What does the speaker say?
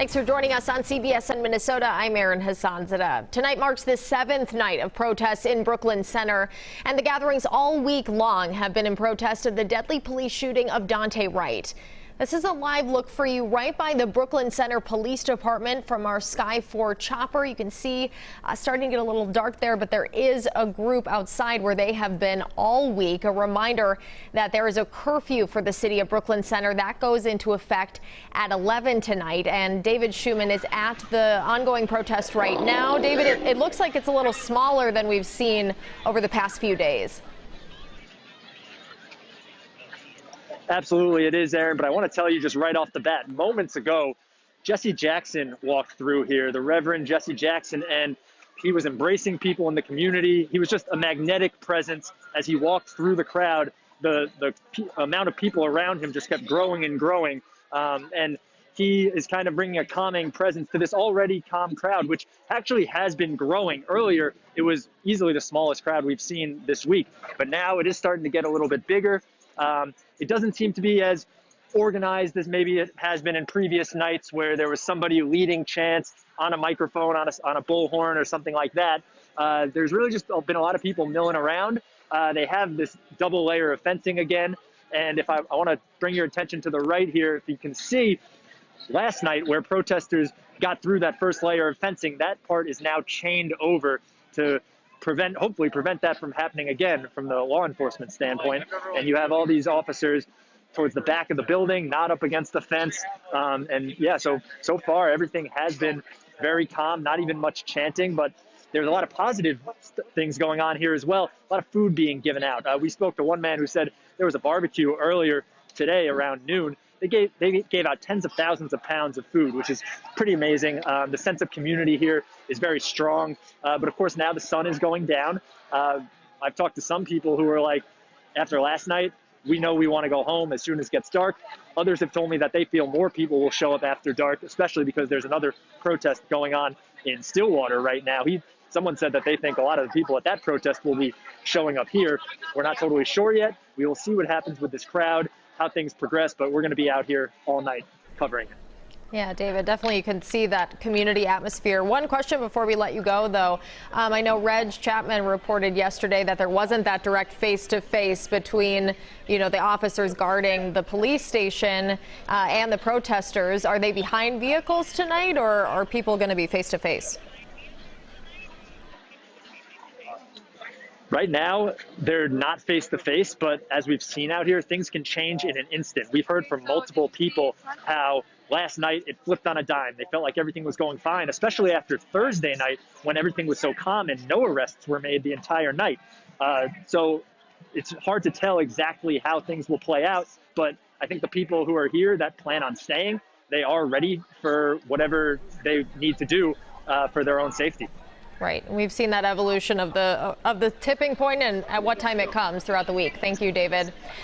Thanks for joining us on CBS in Minnesota. I'm Erin Hassanzadeh. Tonight marks the 7th night of protests in Brooklyn Center, and the gatherings all week long have been in protest of the deadly police shooting of Daunte Wright. This is a live look for you right by the Brooklyn Center Police Department from our Sky 4 chopper. You can see starting to get a little dark there, but there is a group outside where they have been all week. A reminder that there is a curfew for the city of Brooklyn Center that goes into effect at 11 tonight. And David Schuman is at the ongoing protest right now. David, it looks like it's a little smaller than we've seen over the past few days. Absolutely, it is, Aaron. But I want to tell you just right off the bat, moments ago, Jesse Jackson walked through here, the Reverend Jesse Jackson, and he was embracing people in the community. He was just a magnetic presence as he walked through the crowd. The amount of people around him just kept growing and growing. And he is kind of bringing a calming presence to this already calm crowd, which actually has been growing. Earlier, it was easily the smallest crowd we've seen this week, but now it is starting to get a little bit bigger. It doesn't seem to be as organized as maybe it has been in previous nights where there was somebody leading chants on a microphone, on a bullhorn or something like that. There's really just been a lot of people milling around. They have this double layer of fencing again. And if I want to bring your attention to the right here, if you can see last night where protesters got through that first layer of fencing, that part is now chained over to hopefully prevent that from happening again from the law enforcement standpoint. And you have all these officers towards the back of the building, not up against the fence. And yeah, so far everything has been very calm, not even much chanting, but there's a lot of positive things going on here as well. A lot of food being given out. We spoke to one man who said there was a barbecue earlier today around noon. They gave out tens of thousands of pounds of food, which is pretty amazing. The sense of community here is very strong. But of course, now the sun is going down. I've talked to some people who are like, after last night, we know we want to go home as soon as it gets dark. Others have told me that they feel more people will show up after dark, especially because there's another protest going on in Stillwater right now. Someone said that they think a lot of the people at that protest will be showing up here. We're not totally sure yet. We will see what happens with this crowd, how things progress, but we're going to be out here all night covering it. Yeah, David, definitely you can see that community atmosphere. One question before we let you go, though. I know Reg Chapman reported yesterday that there wasn't that direct face-to-face between, the officers guarding the police station and the protesters. Are they behind vehicles tonight, or are people going to be face-to-face? Right now, they're not face-to-face, but as we've seen out here, things can change in an instant. We've heard from multiple people how last night it flipped on a dime. They felt like everything was going fine, especially after Thursday night when everything was so calm and no arrests were made the entire night. So it's hard to tell exactly how things will play out, but I think the people who are here that plan on staying, they are ready for whatever they need to do for their own safety. Right. We've seen that evolution of the tipping point and at what time it comes throughout the week. Thank you, David.